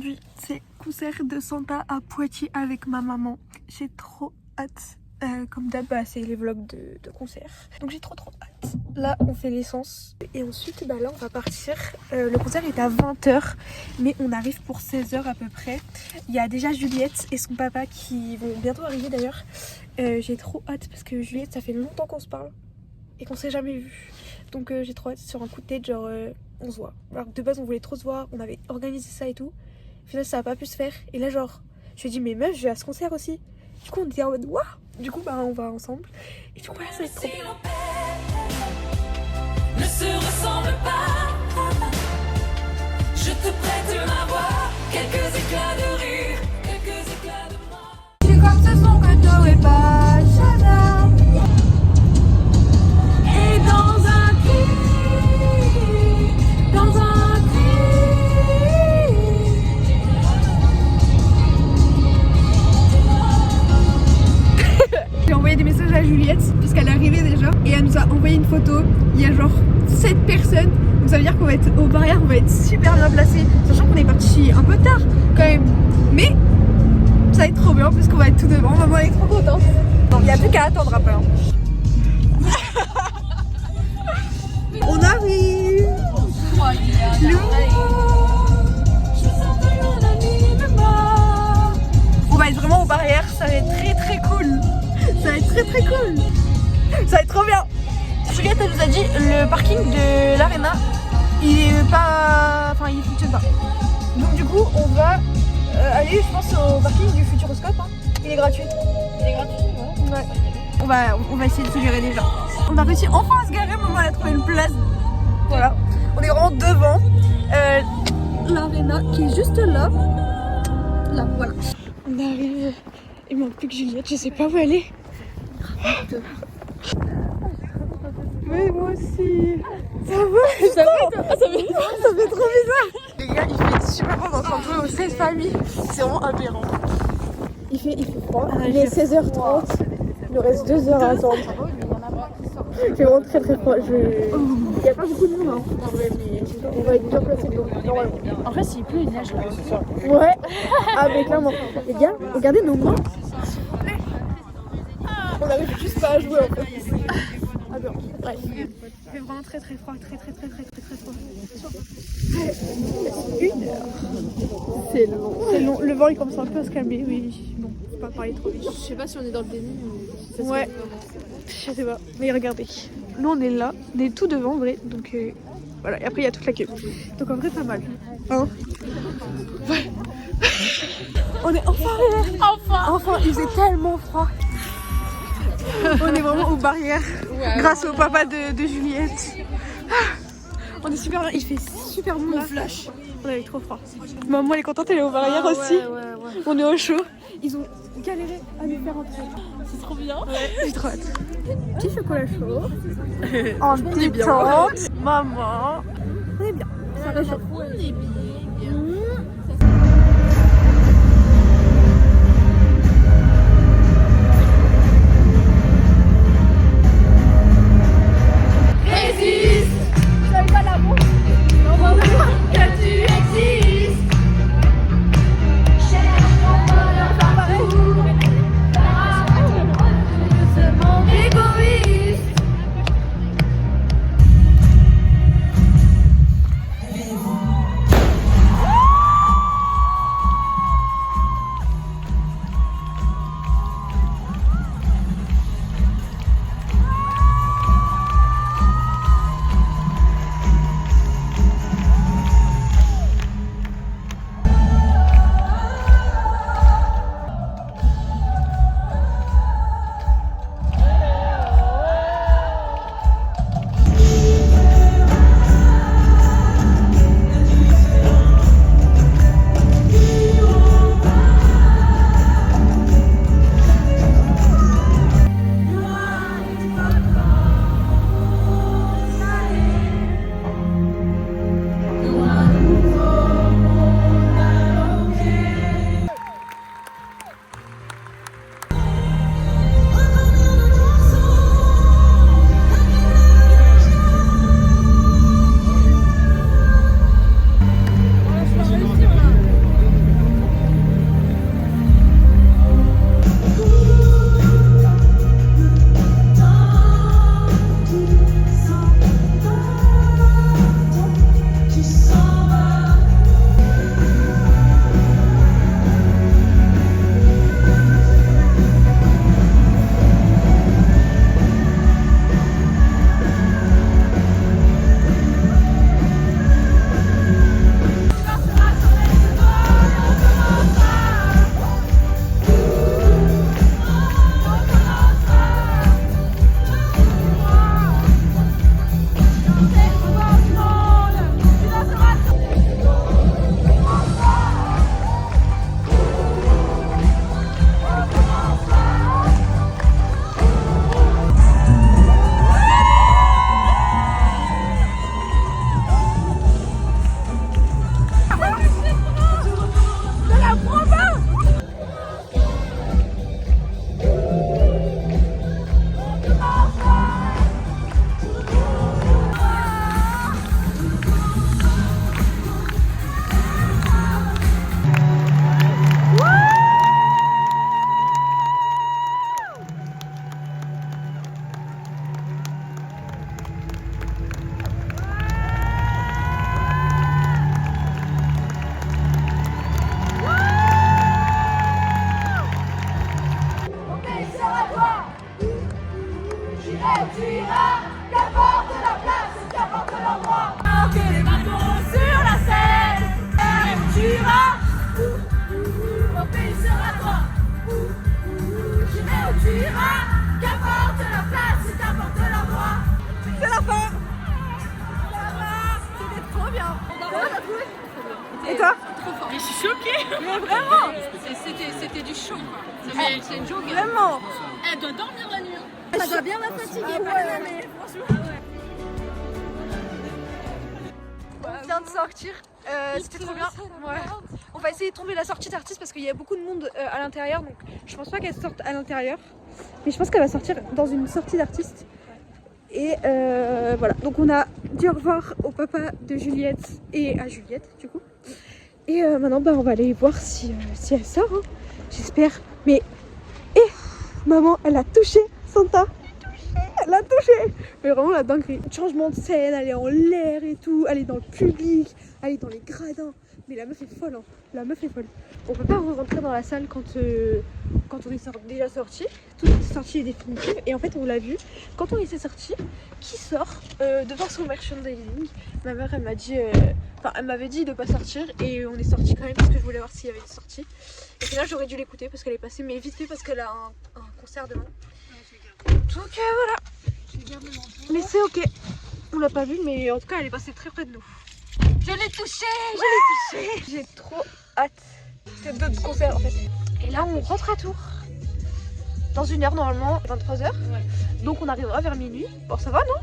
Aujourd'hui, c'est concert de Santa à Poitiers avec ma maman. J'ai trop hâte. Comme d'hab, c'est les vlogs de concert. Donc j'ai trop hâte. Là, on fait l'essence. Et ensuite, là, on va partir. Le concert est à 20h, mais on arrive pour 16h à peu près. Il y a déjà Juliette et son papa qui vont bientôt arriver d'ailleurs. J'ai trop hâte parce que Juliette, ça fait longtemps qu'on se parle et qu'on s'est jamais vu. Donc j'ai trop hâte sur un coup de tête, genre on se voit. Alors de base, on voulait trop se voir, on avait organisé ça et tout. Au final, ça a pas pu se faire. Et là, genre, je lui ai dit, mais meuf, je vais à ce concert aussi. Du coup, on était en mode, waouh! Du coup, on va ensemble. Et du coup, ça va être trop bien. Ne se ressemble pas. Je te prête ma voix. Quelques éclats de rire, quelques éclats de mort. Je suis comme ce son que t'aurais pas, Shada. Et dans un cri, dans un cri. J'ai envoyé des messages à Juliette puisqu'elle est arrivée déjà et elle nous a envoyé une photo. Il y a genre 7 personnes, donc ça veut dire qu'on va être aux barrières, on va être super bien placés, sachant qu'on est parti un peu tard quand même. Mais ça va être trop bien parce qu'on va être tout devant. Maman est trop contente. Non, il n'y a plus qu'à attendre après. Hein. On arrive. On va être vraiment aux barrières, ça va être très cool. Ça va être très cool. Ça va être trop bien. Juliette, elle nous a dit le parking de l'Arena, il est pas, enfin il fonctionne pas. Donc du coup, on va aller, je pense, au parking du Futuroscope. Hein. Il est gratuit. Il est gratuit, ouais. On va essayer de se garer déjà. On a réussi enfin à se garer. Maman elle a trouvé une place. Voilà. On est vraiment devant l'Arena qui est juste là. Là, voilà. On arrive. Il manque plus que Juliette. Je sais pas où elle est. Mais moi aussi. Ça va? Ça fait trop bizarre. Les gars, il fait super froid dans un peu aux 16 familles. C'est vraiment aberrant. Il fait froid. Il est 16h30. Il nous reste 2 heures à attendre. Il fait vraiment très froid. Il n'y a pas beaucoup de monde. Hein. On va être bien placés normalement. En fait, s'il pleut, il neige. Ouais. Ah, mais clairement. Les gars, regardez nos mains. On n'arrive juste pas à jouer en fait. Ah bien, bref. Il fait vraiment très froid, très froid. 1 heure. C'est long. C'est long. Le vent il commence un peu à se calmer, oui. Bon, faut pas parler trop vite. Je sais pas si on est dans le déni ou si ça ouais. Je sais pas. Mais regardez. Nous on est là, on est tout devant en vrai. Donc voilà. Et après il y a toute la queue. Donc en vrai pas mal. Hein? Ouais. On est enfin là. Enfin, il faisait tellement froid. On est vraiment aux barrières grâce au papa de Juliette. On est super bien, il fait super bon là. Flash. On avait trop froid. Maman elle est contente, elle est aux barrières aussi. Ouais. On est au chaud. Ils ont galéré à nous faire entrer. c'est trop bien. Ouais, j'ai trop hâte. Petit chocolat chaud. En détente. Maman. On est bien. Ça réchauffe. Santa? Mais je suis choquée. Mais vraiment. C'était du show. C'est une joke. Vraiment. Elle doit dormir la nuit. Ça doit bien la fatiguer. On vient de sortir, c'était trop bien. Ouais. On va essayer de trouver la sortie d'artiste parce qu'il y a beaucoup de monde à l'intérieur, donc je pense pas qu'elle sorte à l'intérieur. Mais je pense qu'elle va sortir dans une sortie d'artiste. Et voilà, donc on a dit au revoir au papa de Juliette et à Juliette du coup. Et maintenant on va aller voir si elle sort, hein. J'espère. Mais maman, elle a touché Santa. Elle a touché. Mais vraiment la dinguerie. Changement de scène, elle est en l'air et tout, elle est dans le public, elle est dans les gradins. Mais la meuf est folle, hein. La meuf est folle. On peut pas rentrer dans la salle quand on est déjà sorti. Toute sortie est définitive. Et en fait on l'a vu, quand on était sorti, qui sort devant son merchandising. Ma mère elle m'a dit, elle m'avait dit de pas sortir et on est sorti quand même parce que je voulais voir s'il y avait une sortie. Et là j'aurais dû l'écouter parce qu'elle est passée, mais vite fait parce qu'elle a un concert demain. Donc voilà. Mais c'est ok. On l'a pas vu, mais en tout cas elle est passée très près de nous. Je l'ai touchée. Je l'ai touchée. J'ai trop hâte. C'est d'autres concerts en fait. Et là on rentre à Tours. Dans 1 heure normalement, 23h. Ouais. Donc on arrivera vers minuit. Bon ça va non?